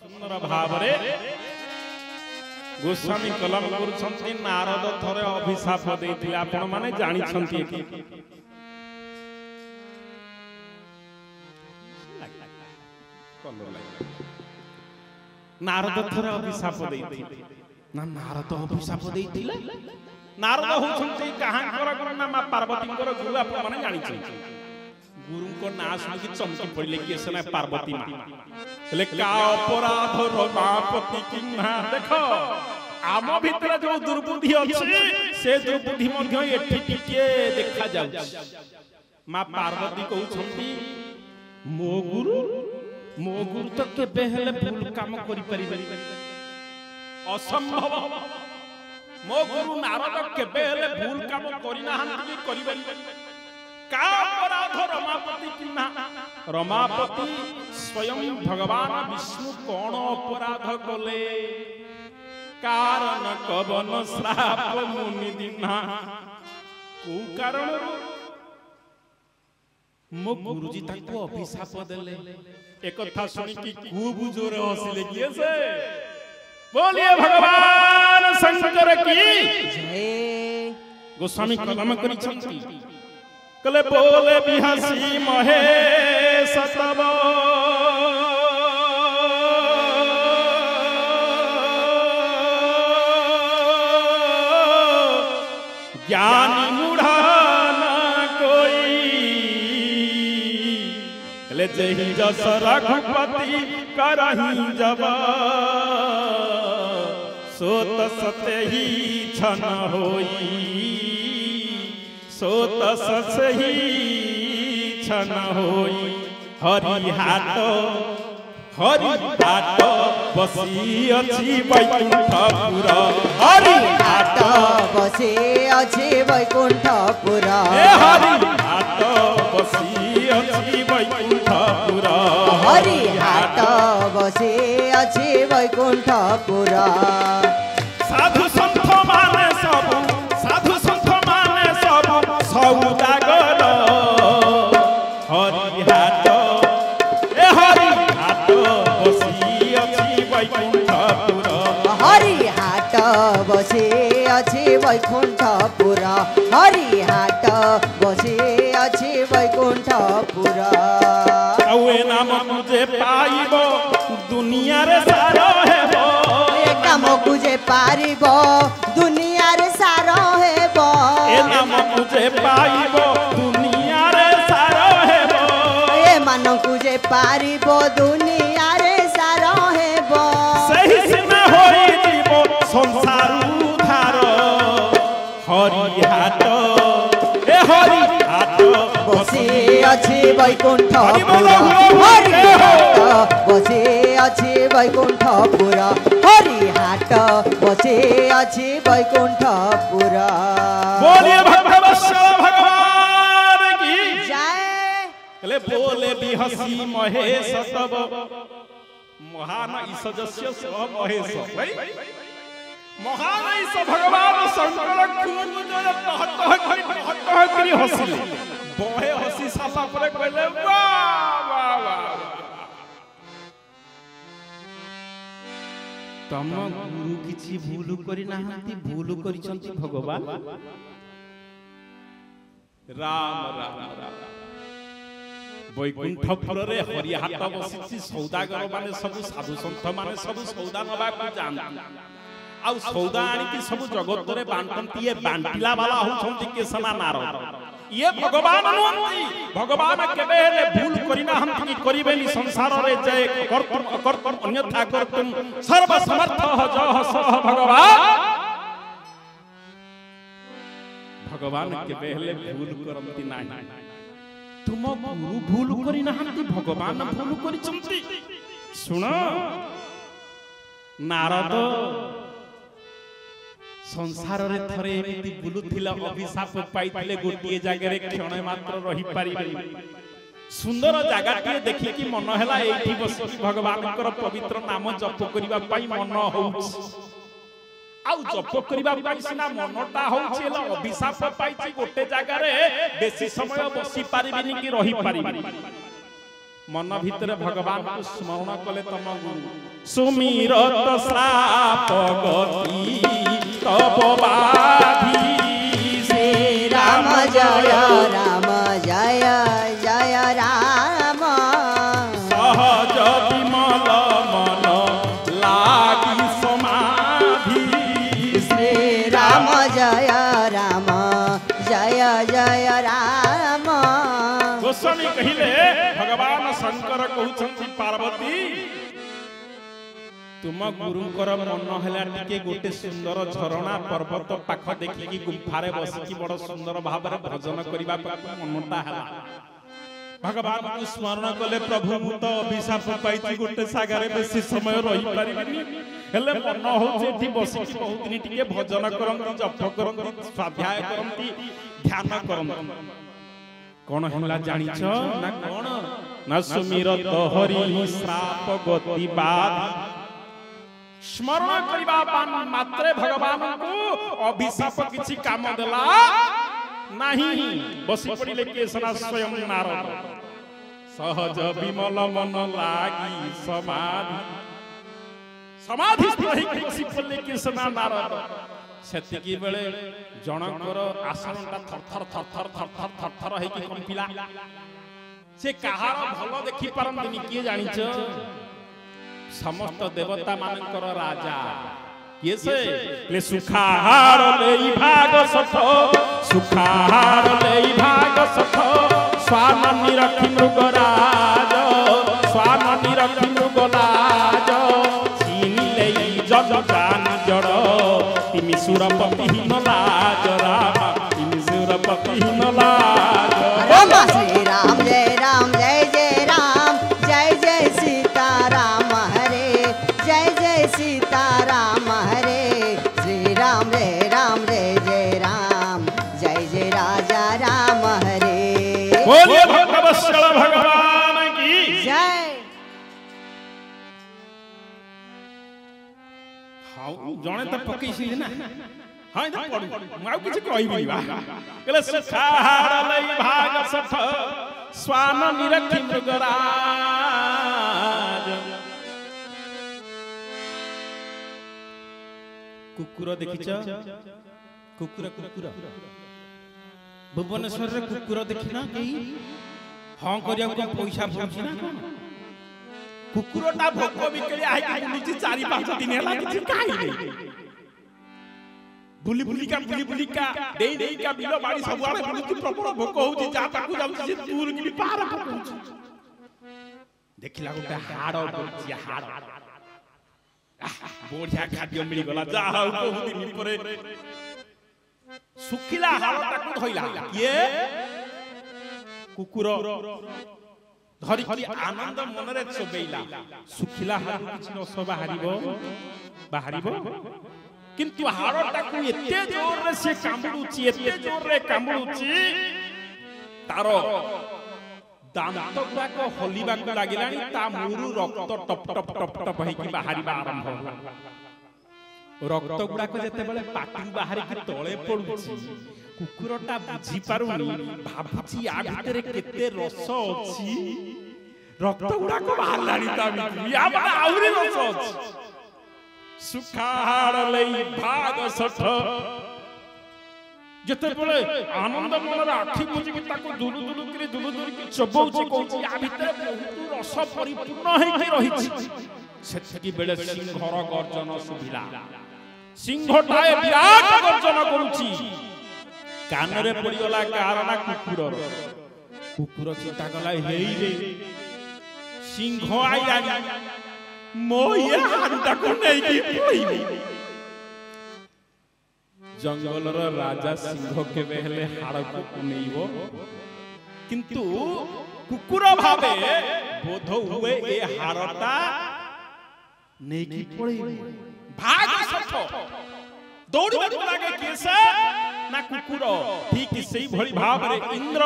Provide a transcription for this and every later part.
सुंदर भाव रे गोस्वामी कलम करुछंती नारद थरे अभिशाप देइथिले आपण माने जानि छंती नारद थरे अभिशाप देइथिले ना नारद अभिशाप देइथिले नारद होछंती कहांकर ना मां पार्वती कर गुरु आपण माने जानि छंती गुरु को ना सुनि चमकी पड़ले कि सेना पार्वती मां ले का अपराध रमापति किन्हा देखो आम भितर जो दुर्बुद्धि अछि से दुर्बुद्धि मध्य एठी टिके देखा जाउ मां पार्वती कहउछंती मो गुरु तो केबे हेले भूल काम करि परिबे असंभव मो गुरु नारद केबे हेले भूल काम करि नाहंती करिबे का अपराध रमापति किन्हा रमापति स्वयं भगवान विष्णु कौन अपराध कले कारण कवन श्राप मुनि दिना को कारण मो गुरुजी ताको अभिशाप देले एक कथा सुनी कि खूब जोर हसिले किए से बोलिए भगवान शंकर की जय गोस्वामी कलम करी छंती कले बोले बिहासी महेश तब ज्ञानी मूढ़ा न कोई कले जही जस रघुपति करही जब सोत सत्य ही छन होई सोत सही छन होई हरि हाट बसी अछि वैकुंठपुर हरि हाट बसी अछि वैकुंठपुर हरि हाट बसी अछि वैकुंठपुर हरि हाट बसी अछि वैकुंठपुर साधु संत माने सब साधु संत माने सब सौदागर हरि हाट बसी अछि वैकुंठपुर हरि हाट बसी अछि वैकुंठपुर हरि हाट बसी अछि वैकुंठपुर औए नाम तुझे पाइबो दुनिया रे सारो हेबो ए नाम तुझे पारिबो दुनिया रे सारो हेबो ए नाम तुझे पाइबो दुनिया रे सारो हेबो ए मान तुझे पारिबो दुनिया रे सारो हेबो सही सिना होई जीवो संसार उधार हरि हाट ए हरि हाट बसी अछि वैकुंठपुर हरि हाट बसी अछि वैकुंठपुर हरि हाट बसी अछि वैकुंठपुर बोलिए भगवान की जय कले बोले बिहसी महेश तब महान ईसजस्य स महेश भाई महान ईस भगवान शंकर खूब जोर कहत करी हसिले बहे हसी सासा परे कहले वाह वाह वाह तम गुरु किछि भूल करि नाहंती भूल करिसंती भगवान राम राम राम वैकुंठपुर रे हरिहाट बसिछि सौदागर माने सब साधु संत माने सब सौदा नबा को जान आउ सौदा आनी की सब जगत रे बांटंती ये बांटिला वाला होछंती के सना नारद ये भगवान अनुंती भगवान केबे हेले भूल करिना हम की करिबेनी संसार रे जय कर्तुम अकर्तुम अन्यथा कर्तुम सर्व समर्थ जह सह भगवान भगवान केबे हेले भूल करंती नाही तुम गुरु भूल करी नाहंती भगवान भूल करी चंती सुन नारद संसार रे थरे एमिति बुलुथिला अभिशाप पाइथिले गोटिए जागे रे क्षण मात्र रही पारिबे सुंदर जगह देखि कि मन हैला एठी बसी भगवानकर पवित्र नाम जप करिबा पई मन होउछ आउ जप करिबा पई सिना मनटा होउछ एला अभिशाप पाइछि गोटे जगह रे बेसी समय बसी पारिबिनी कि रही पारिबिनी मन भितर भगवान को स्मरण कले तम गुरु सुमिरत श्राप गति तब बाधी श्री राम जय राम जय जय राम सहज विमल मन लागी समाधि श्री राम जय राम जय जय राम। गोस्वामी कहिले भगवान शंकर कहउछंती पार्वती तुम गुरुंकर मन हला टिके गोटे सुंदर झरणा पर्वत पाख देखि गुफारे बसिकी बड़ सुंदर भाबरे भजन करिबा मनटा हला भगवान को स्मरण कले प्रभु मु तो अभिशाप पाइछि गोटे सागरे बेसी समय रहि परिबिनी हेले मन होछि एठी बसिकी बहुत दिन टिके भजन करंती जप करंती स्वाध्याय करंती ध्यान करंती कोन हला जानिछ ना कोन ना सुमिरत हरि श्राप गति बाद स्मरण करिबा मात्रे भगवान को अभिशाप किछि काम देला नहीं बसी पड़िले केसना स्वयं नारद सहज विमल मन लागी समाधि समाधि रही बसी पड़िले केसना नारद सेतिकी बेले जनकर आसनटा थरथर थरथर थरथर थरथर हे कि कंपिला से कहार भलो देखि परंदिनी किए जानिछ समस्त देवता मानकर राजा ये से ले सुखाहार लेई भाग सठ सुखाहार लेई भाग सठ स्वान निरखि मृगराज स्वान निरखि मृगराज चीनी लेई जग जान जड़ तिमी सुरपति हिमलाज राम तिमी सुरपति हिमलाज राम श्री राम जय जय राम जय जय सीता राम हरे जय जय सीता राम हरे श्री राम जय जय राम जय जय राजा राम हरे बोलिए भक्तवत्सल भगवान की जय। हां जणे त पकई छी ना हां इधर पड़ू माउ किछ कहबी बा कहले सखार लई भाग सठ स्वान निरखि मृगराज कुकुर देखिछ कुकुर कुकुर भुवनेश्वर रे कुकुर देखिना केही हां करिया को पैसा फुछि ना कोन कुकुरटा भोक बिकली आइ कि बुलिछि 4-5 दिन होला किछि खाइ नै बुली बुली का देई का बिलो बाड़ी सब आड़े बुलिछि प्रबल भोक होउछि जा ताकू जाउछि जे दूर कि पार पकउछि देखिला गोटे हाड़ पड़छि हाड़ बढ़िया खाद्य मिली गला जा हाउ बहुत दिन परे सुखिला हाड़टाकू धइला ये कुकुर धरि कि आनंद मनरे चबेइला सुखिला हाड़ किछि न सब बाहरिबो किंतु हाड़टाकू एते जोर रे से कामुडुची एते जोर रे कामुडुची तारो दांत गुड़ाक हलिबा को लागिलानी ता मुरु रक्त टप टप टप टप हे कि बाहरिबा आरंभ होला रक्त गुड़ाक जेते बेले पाटी बाहरी कि तळे पडुची कुकुरटा बुझी पारुनी भाबुची आ भितरे केते रस अछि रक्त गुड़ाक बाहरलानी ता भितरी या आउरी रस अछि सुखाहार लई भाग सठ जते बेले आनंद मनर आखि बुझी कि ताको दुलु दुलु कि चबौची कहूची आ भितरे बहुत रस परिपूर्ण हे कि रहिछि सेठकी बेले सिंहर गर्जन सुभिला सिंहटाए विराट गर्जन करूची कानरे पड़िगला कारण कुकुर चिंता कला हेई रे सिंह आइला मोये हांडा को नै कि पइबी जंगलर राजा सिंह के बेहले हाड़ को कुनेइबो किंतु कुकुर भावे बोध हुए ए हाड़टा नै कि पळेइबो भाग सठ दौड़ी लागे केसे ना कुकुर ठीक सेही भली भाव रे इंद्र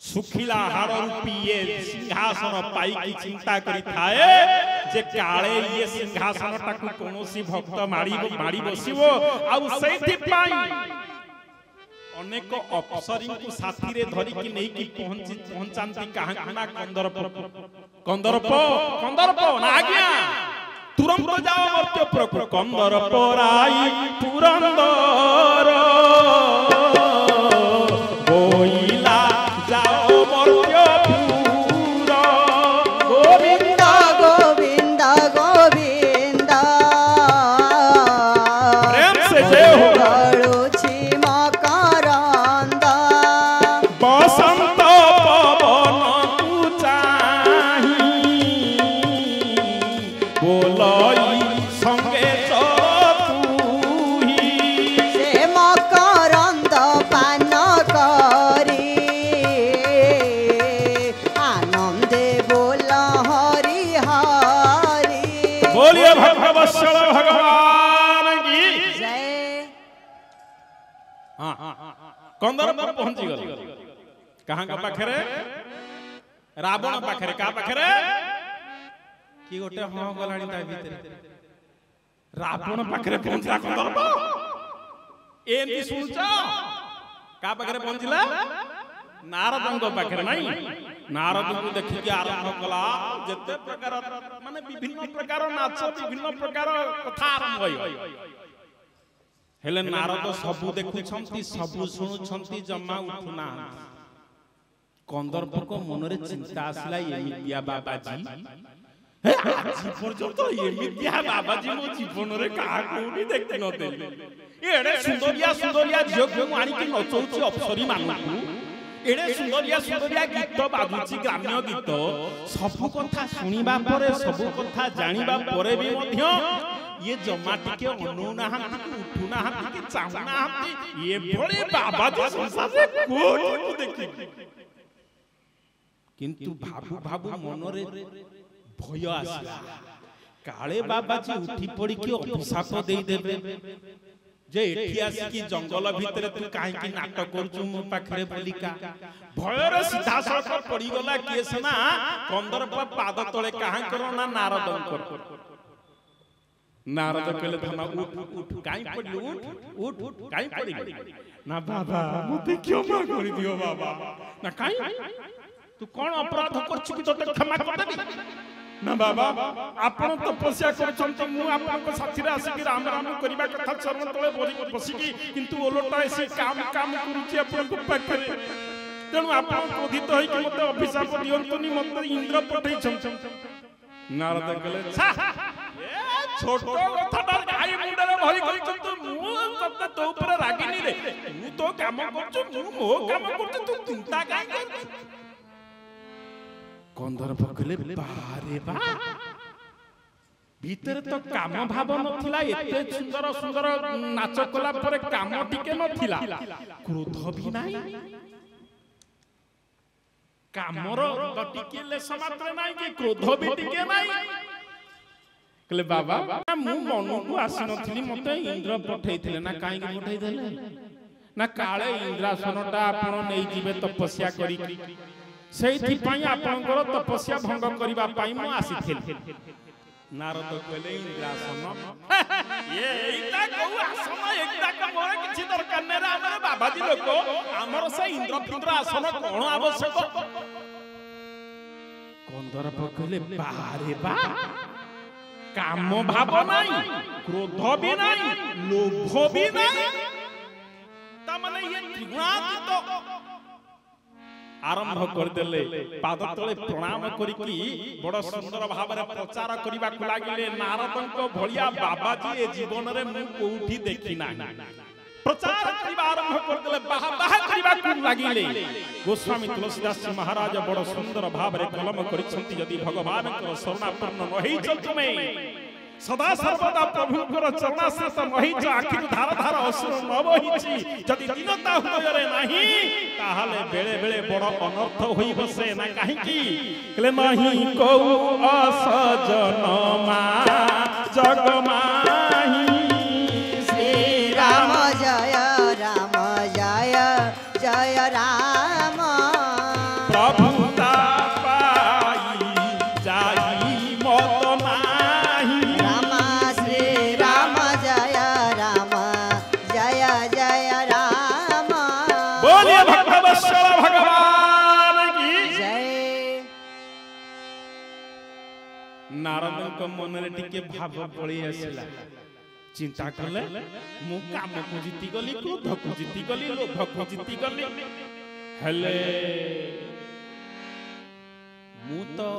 सुखिला हाड़ रूपी ये सिंहासन पाई की चिंता करी थाए जे काळे ये सिंहासन टाकू कोनोसी भक्त मारी बसिबो आउ सेठी पाई अनेक अफसरी को साथी रे धरी कि नहीं कि पहुंचांती कहां ना कंदरप ना आज्ञा तुरंत जाओ मर्त्यपुर को कंदरप राई पुरंदर बोइला जाओ मर्त्यपुर गोविंद गोविंद गोविंद प्रेम से जय हो गळुछि मकरंद बसंत पवन तू चाही बोलई संगे चतुही से मकरंद पान करी आनंदे बोल हरि हरि बोलिए भगवत्सल भगवान की जय। हाँ कंदरपुर पहुंची गल कहां का पाखरे रावण पाखरे का पाखरे कि गोटे हाँ गलाणी ता भीतर रावण पाखरे पहुंचला कंदरप एंती सुनछ का पाखरे पहुंचला नारदंग पाखरे नहीं नारद को देखि कि आरंभ कला जते प्रकार माने विभिन्न प्रकार नाच विभिन्न प्रकार कथा आरंभ होई हेले नारद सबु देखुछंती सबु सुनुछंती जम्मा उठुना कंदर्प को मनरे चिंता आसला एमितिया बाबाजी हे आज पर्यंत एमितिया बाबाजी मो जीवन रे का कोनी देखते नते एडे सुंदरिया झियो को आनी कि नचौची अफसरी मानू एडे सुंदरिया गीत बाजुची ग्राम्य गीत सबु कथा सुनिबा परे सबु कथा जानिबा परे भी मध्य ये जमा टिके अनुना हाथी उठुना हाथी के चावना हाथी ये बड़े बाबाजी संसार रे कोठी देखि किंतु भाबू मनरे भय आसला काले बाबाजी उठी पड़ी कि अभिशाप देई देबे जे एठी आसी कि जंगल भितरे तू काहे कि नाटक करछु मो पाखरे बोलिका भयर सीधा सड़क पड़ी गला केस ना कंदर्प पाद तळे काहे करो ना नारदंकर नारद कहले धमा उठ काई पड़ी उठ काई पड़ी ना बाबा मुते क्षमा कर दियो बाबा ना काई तू कोन अपराध करछु कि तोते क्षमा कर देबी ना बाबा आपण तपस्या करछंत मु आपण को साथी रे आसी कि राम राम करिबा कथा चरण तळे बसी कि किंतु ओलोटा ऐसी काम करूची आपण को पाखरे तेनु आपण क्रोधित होई कि मते अभिशाप दियंतुनी मते इंद्र पठै छम नारद कहले छा छोटो कथाटा गाई मुंडरे भरी करिछ मु तते तो ऊपर रागिनी रे तू तो काम करछ मु मो काम करछ तू चिंता काई कर कंदर्प कहले बारे बा भीतर तो काम भाव नथिला एते सुंदर सुंदर नाच कला परे काम टिके नथिला क्रोध भी नाही कामर टिके ले समात्र नाही कि क्रोध भी टिके नाही कहले बाबा मु मन को आसी नथिली मते इंद्र पठैथिले ना काई के पठैथिले ना काळे इंद्रासनटा आपण नै जिवे तपस्या करी सेठी पई आपनकर तपस्या भंग करिबा पई मु आसीथिल नारद कहले इंद्रासन ये एटा को आसन एकटा को मोर किछि दरकार नै रे हमर बाबाजी लोक हमर से इंद्र आसन कोन आवश्यक कंदर्प कहले बारे बा काम भाव नाही क्रोध भी नाही लोभ भी नाही ता माने ये त्रिगुणातीत आरंभ कर देले पाद तले प्रणाम करी कि बड़ सुंदर भाव रे प्रचार करिबा को लागिले नारदंक भलिया बाबाजी ए जीवन रे मु कोठी देखि ना प्रचार करिबा आरंभ कर देले बाहा करिबा को लागिले गोस्वामी तुलसीदास जी महाराज बड़ सुंदर भाव रे कलम करिसंती यदि भगवान को शरणापन्न नहि तुमे सदा सर्वदा प्रभुकर चरणाश्रित महिच आखिर धार धार अश्रु न बहिछि जदि दीनता हृदय रे नाही ताहाले बेले बेले बड़ अनर्थ होई बसे ना काहे कि कहले नहीं को असजन मा जग माही श्री राम जय जय राम प्रभुता पाई जाई मत नाही राम श्री राम जय जय राम नारद मन रे टिके भाव पड़ी आसला चिंता कले मु काम को जीति गली क्रोध को जीति गली लोभ को जीति गली हेले मु तो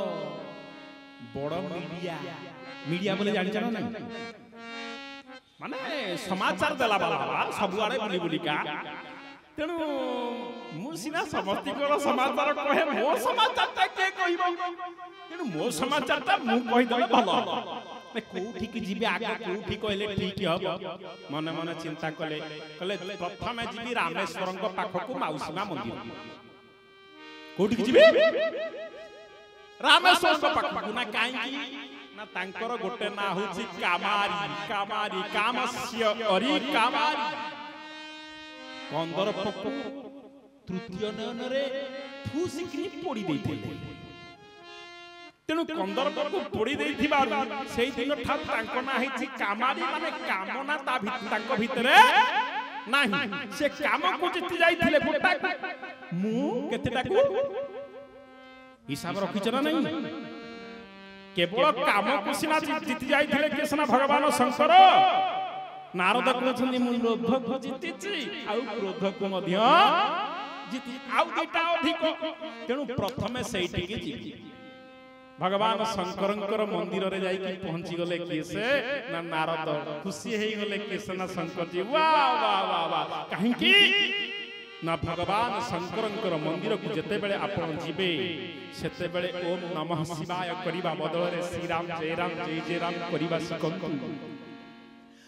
बड़ मीडिया बोले जानि जानो ना माने समाचार देला बाला सब आड़े बुली बुलिका तेणु मुसिना समस्ती को समाचार कहे मो समाचार ता के कहिबो तेणु मो समाचार ता मु कहि दे भलो ने कोठी की जीबे आगे कोठी कहले ठीक हबो मन मन चिंता कले कले प्रथम जीबी रामेश्वरन को पाखो को माउसीमा मंदिर कोठी की जीबे रामेश्वर को पाखो ना काई ना तांकर गोटे ना होची कामारी कामारी कामस्य अरि कामारी कंदर पक्को तृतीय नयन रे फुसिकरी पड़ी देथिले तेनु कंदर पक्को पड़ी देथिबार सेही दिन ठार तांको ना हिची कामारी माने कामना ता तांको भितरे नाही से काम को जिति जाइथिले गोटा मु केतेटा को हिसाब रखिछ ना नहीं केवल काम को सिना जिति जाइथिले केसना भगवान शंकर नारद कहछन्ती मु लोभ को जितिछि आ क्रोध को मध्य जिति आ दुटा अधिक तेनु प्रथमे सेठी के जिति भगवान शंकरंकर मंदिर रे जाई कि पहुंची गले केसे ना नारद खुशी हेई गले केसना शंकर जी वाह वाह वाह वाह काहे कि ना भगवान शंकरंकर मंदिर को जते बेले आपण जीवे सेते बेले ओम नमः शिवाय करिबा बदल रे श्री राम जय राम करिबा सिकंतु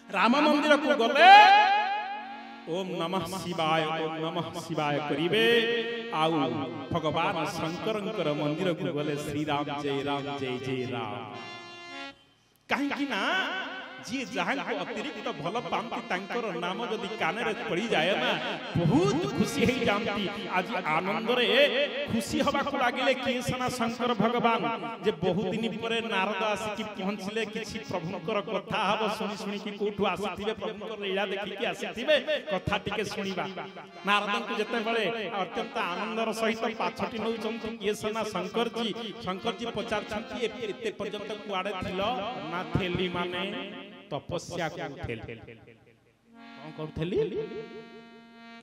राम मंदिर को गले ओम नमः शिवाय करिवे आउ भगवान शंकरंकर मंदिर को गले श्री राम जय राम कहीं कि ना जी जहां को अतिरिक्त भल पांती तांकर नाम जदि कान रे पड़ी जाए ना बहुत खुशी हेई जानती आज आनंद रे खुशी हबा को लागिले केसना शंकर भगवान जे बहुत दिन परे नारद आसी कि पहुंचले किछि प्रभुकर कथा हबो सुनी सुनी कि कोठु आसीथिबे प्रभुकर लीला देखि कि आसीथिबे कथा टिके सुनिबा नारद को जते बेले अत्यंत आनंदर सहित पाछटी नउ चंती केसना शंकर जी पचार चंती एते पर्यंत कुआडे थिलो ना थेली माने तपस्या करथेली कोन करथेली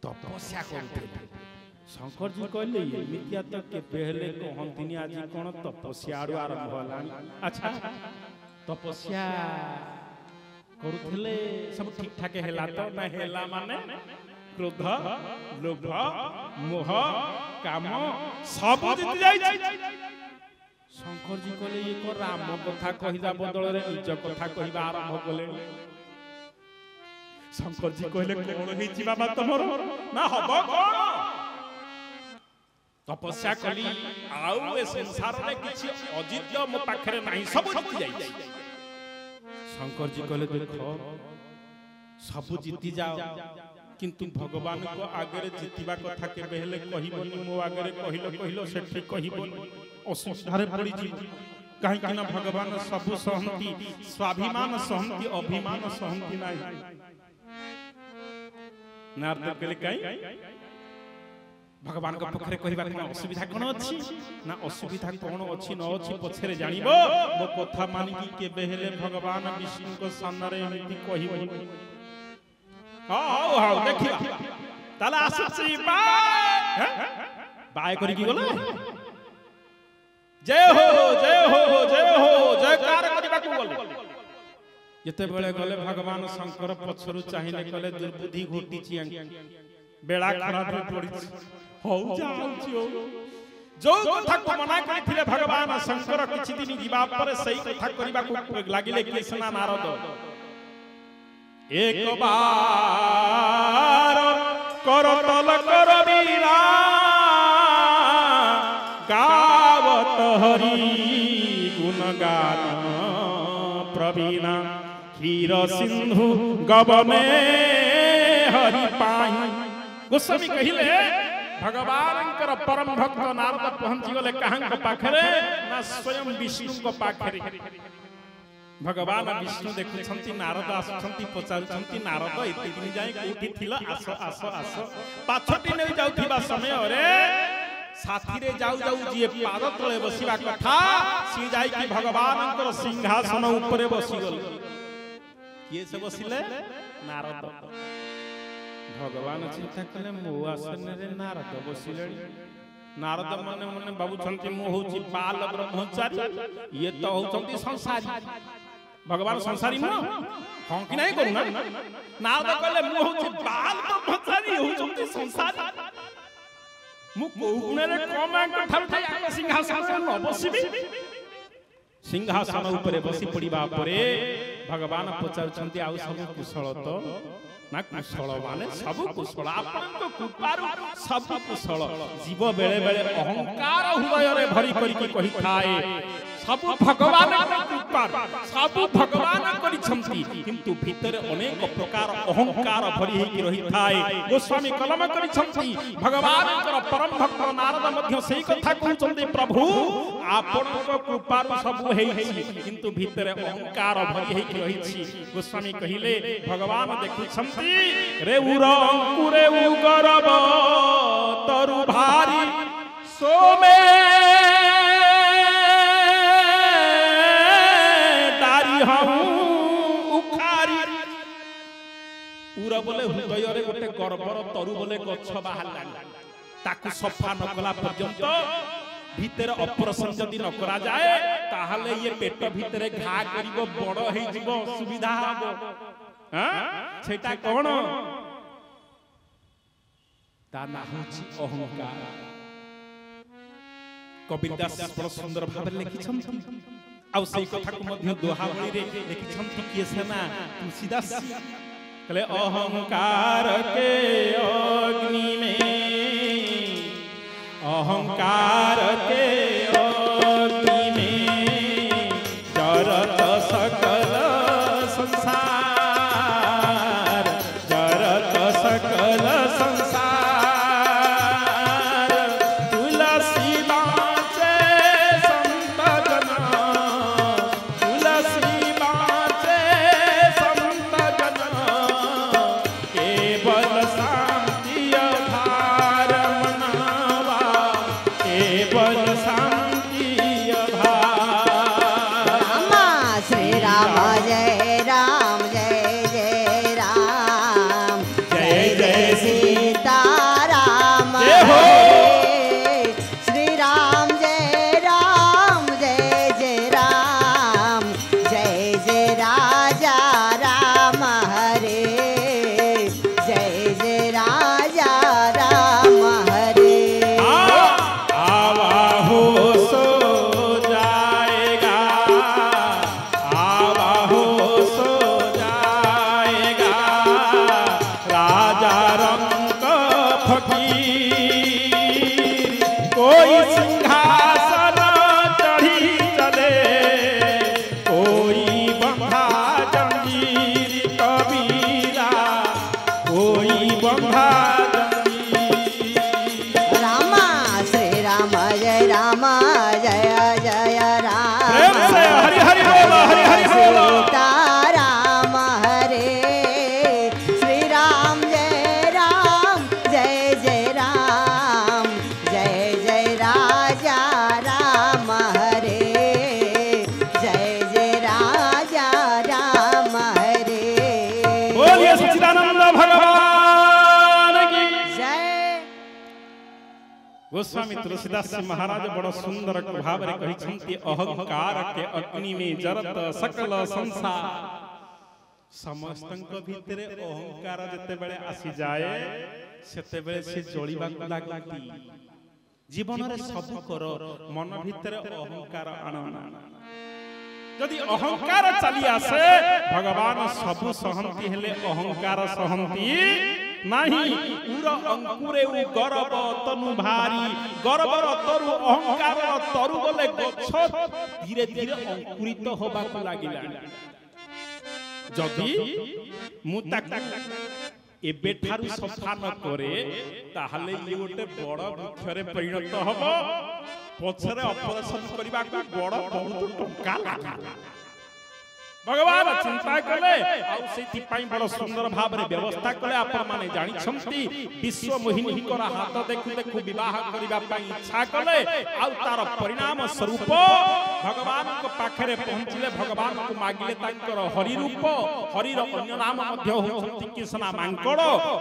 तपस्या करथेली शंकर जी कहले मिथ्या तो के पहले कहंतिनी आज कोन तपस्या आरु आरंभ हलानी अच्छा तपस्या करथले सब ठीक ठाक हेला तो ना हेला माने क्रोध लोभ मोह काम सब जीत जाई शंकर जी कहले ये को राम कथा कहिदा बदल रे निज कथा कहिबा आरंभ कले शंकर जी कहले कोन हेछि बाबा तमरो ना हबो कोन तपस्या कली आउ ए संसार रे किछि अजित्य मो पाखरे नाही सब जीति जाई शंकर जी कहले देखो सब जीति जाओ किंतु भगवान को आगे जीतिबा कथा के बेहले कहिबनी मो आगे कहिलो सेठी कहिबनी असुधारे पड़ी जी काहे कि ना भगवान सब सहंती स्वाभिमान सहंती अभिमान सहंती नाही नारद कहले काई भगवान को पखरे कहिबा कोन असुविधा कोन अछि ना असुविधा कोन अछि न अछि पछरे जानिबो मो कथा मानि कि के बेहले भगवान विष्णु को सामने एमिति कहिबनी हाउ देखिया ताला आसुची बाय करी की गलो जय हो जयकार करिबा को गले जते बेले गले भगवान शंकर पछरु चाहिने कले दुर्बुद्धि घोटी छी बेड़ा खराब पड़ी हो जाउछियो जो कथा को मना करिथिले भगवान शंकर किछि दिन जीवा पर सही कथा करिबा को लागिले कृष्ण नारद एक बार करतल करबीरा गावत हरि गुणगान प्रवीणा क्षीर सिंधु गवने हरि पाई गोस्वामी कहिले भगवान परम भक्त नारद पहुंची गले कहां पाखरे ना स्वयं विष्णु को पाखरे भगवान विष्णु देखुछंती नारद आसुछंती पचारुछंती नारद एते दिन जाय कोठी थिला आस पाछटी नै जाउथिबा समय रे साथी रे जाऊ जाऊ जी पाद तले बसिबा कथा सी जाई कि भगवानकर सिंहासन ऊपर बसी गल किए से बसिले नारद भगवान चिंता कले मो आसन रे नारद बसिले नारद मने मने बाबू छंती मु होची बाल ब्रह्मचारी ये तो होचंती संसारी भगवान संसारी न हां कि नहीं करू ना नारद कले मु होची बाल ब्रह्मचारी होचंती संसारी मु कोउने रे कमा कठार थाई आ सिंहासन न बसिबी सिंहासन ऊपर बसी पड़िबा परे भगवान पचारछंती आउ सब कुशल तो ना कुशल माने सब कुशल आपन को कृपारु सब कुशल जीव बेले बेले अहंकार हृदय रे भरी करी के कहि थाए सब भगवान कृपा सब भगवान करि छंती किंतु भीतर अनेक प्रकार अहंकार भरी हे रही थाए गोस्वामी कलम करि छंती भगवान कर परम भक्त नारद मध्य सेही कथा कहउछंती प्रभु आपन को कृपारु सब हेई किंतु भीतर अहंकार भरी हे रही छी गोस्वामी कहिले भगवान देखु छंती रे उर अंकुरे उगरब तरु भारी सोमे उरा बोले हृदय रे गोटे गर्भर तरु बोले गछ बाहरला ताकु सफा न कला पर्यंत भीतर ऑपरेशन जदी न करा जाए ताहले ये पेट भीतर घा करिवो बड़ हेई जिवो सुविधा हबो हां सेटा कोन ता ना होची अहंकार कबीरदास बड़ सुंदर भाबे लिखि छथि आ सेई कथा को मध्य दोहावली रे लिखि छथि के सेना तुलसीदास कले अहंकार के अग्नि में अहंकार के अग्नि में जरत सकल संसार जरत सकल संसार तुलसी बाँचे संत जना तुलसी बाँचे संत जना केवल शांति आधार मनावा केवल शांति आधार श्री राम जय राम जय जय राम जय जय सीता राम श्री राम जय राम जय जय राम जय जय राजा राम हरे जय जय राजा राम हरे आवा हो सो जाएगा आवा हो सो जाएगा राजा रंग फकीर कोई सिंहासन चढ़ी चले कोई बंधा जंजीर कबीरा कोई बंधा जंजीर रामा श्री राम जय जय राम प्रेम से हरि हरि बोलो हरि हरि बोलो सीता राम हरे श्री राम जय जय राम जय जय राजा राम हरे जय जय राजा राम हरे बोलिए सच्चिदानंद भगवान की जय गोस्वामी तुलसीदास जी महाराज बड़ सुंदर भाव रे कहि छंती अहंकार के अग्नि में जरत सकल संसार समस्तंक भितरे अहंकार जते बेले आसी जाए सेते बेले से जळिबा लागती जीवन रे सब कर मन भितरे अहंकार आनना यदि अहंकार चली आसे भगवान सब सहंती हेले अहंकार सहंती नहीं उर अंकुरे उ गर्भ तनु भारी गर्भर तरु अहंकार तरु बोले गछ धीरे धीरे अंकुरित होबा को लागिला जदि मुता एबे ठारू सफा न करे ताहले ये गोटे बड़ वृक्षरे परिणत हबो पछरे ऑपरेशन करबा को बड़ बहुत टंका लागिला भगवान चिंता कले आउ सेति पाई बड़ सुंदर भाव रे व्यवस्था कले आपण माने जानि छंती विश्व मोहिनी कोरा हाथ देखु देखु विवाह करिबा पाई इच्छा कले आउ तार परिणाम स्वरूप भगवान को पाखरे पहुंचले भगवान को मागिले तांकर हरि रूप हरि रो अन्य नाम मध्य होती केसना मांकड़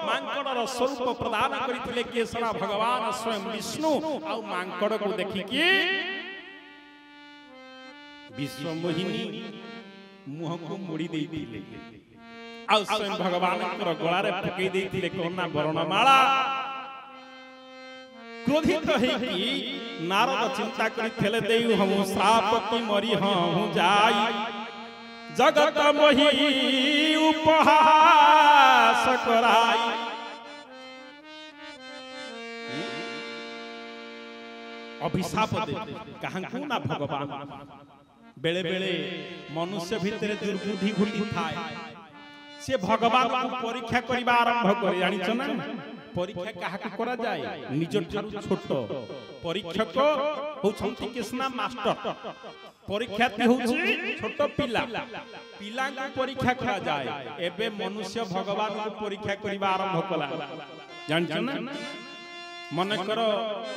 मांकड़ स्वरूप प्रदान करिथिले केसना भगवान स्वयं विष्णु आउ मांकड़ को देखि कि विश्व मोहिनी मुह को मुड़ी देइथिले आ स्वयं भगवान को गळा रे पकई देइथिले कोना वर्णमाला क्रोधित है कि नारद चिंता करिथिले देउ हम श्राप की मरी हूं जाई जगत मोहि उपहास कराई अभिशाप दे कहां ना भगवान बेले बेले मनुष्य भितर दुर्बुद्धि घुटी थाए से भगवान को परीक्षा करबा आरंभ करे जानि छ ना परीक्षा काहा को करा जाए निज ठारू छोट परीक्षक होछंती कृष्णा मास्टर परीक्षार्थी होछि छोट पिला पिला को परीक्षा करा जाए एबे मनुष्य भगवान को परीक्षा करबा आरंभ कला जानि छ ना मन करो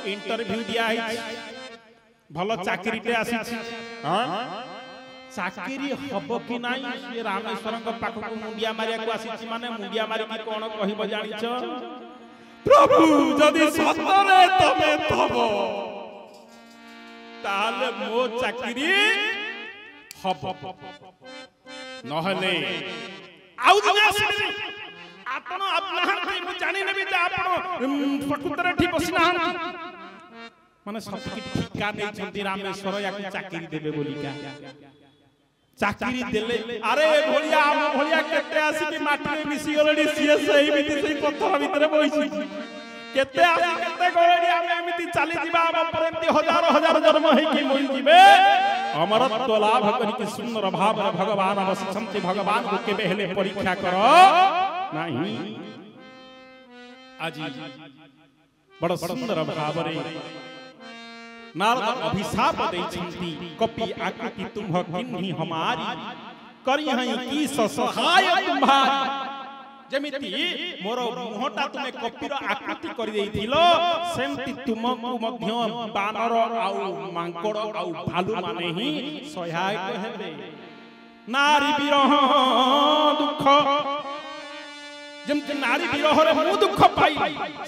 इंटरव्यू दिया है भलो चाकरीटे आसी हां चाकरी हबो कि नाही से रामेश्वरन को पाख को मुंडिया मारिया को आसी माने मुंडिया मारी कि कोन कहिबो जानि छ प्रभु जदि सतरे तमे थबो ताले मो चाकरी हबो नहले आउ दिना आसी आपण आपना मु जानि नेबी जे आपण प्रकृତରେ ठी बसिना माने सबकी ठिका नै छंती रामेश्वर या चाकरी देबे बोलिका चाकरी देले अरे भोलिया हम भोलिया केते आसी कि माटी मिसी गलडी सीए सही बिति सही पत्थर भितरे बहिसी केते आसी केते गलडी हम एमिति चली जिबा हम पर एमिति हजार हजार जन्म हे कि मरि जिबे अमरत्व लाभ करि कि सुंदर भाव रे भगवान अवश्य भगवान को केबे हेले परीक्षा करो नाही आजी बड़ सुंदर भाव रे नारद अभिशाप दैछंती कपि आकृति तुम किन्ही हमारी करी हई की सहाय तुम्हारी जेमिति मोर मुहटा तुमे कपिर आकृति करि देइथिलो सेमति तुमको मध्य बानर आउ मांकड़ आउ भालू माने ही सहायक हेबे नारी विरह दुख जमते नारी विरह रे मु दुख पाई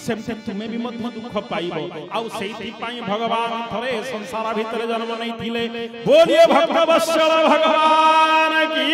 सेमते तुमे भी मध्य दुख पाइबो आउ सेति पाई भगवान थरे संसार भितर जन्म नै थिले बोलिए भक्त वत्सल भगवान की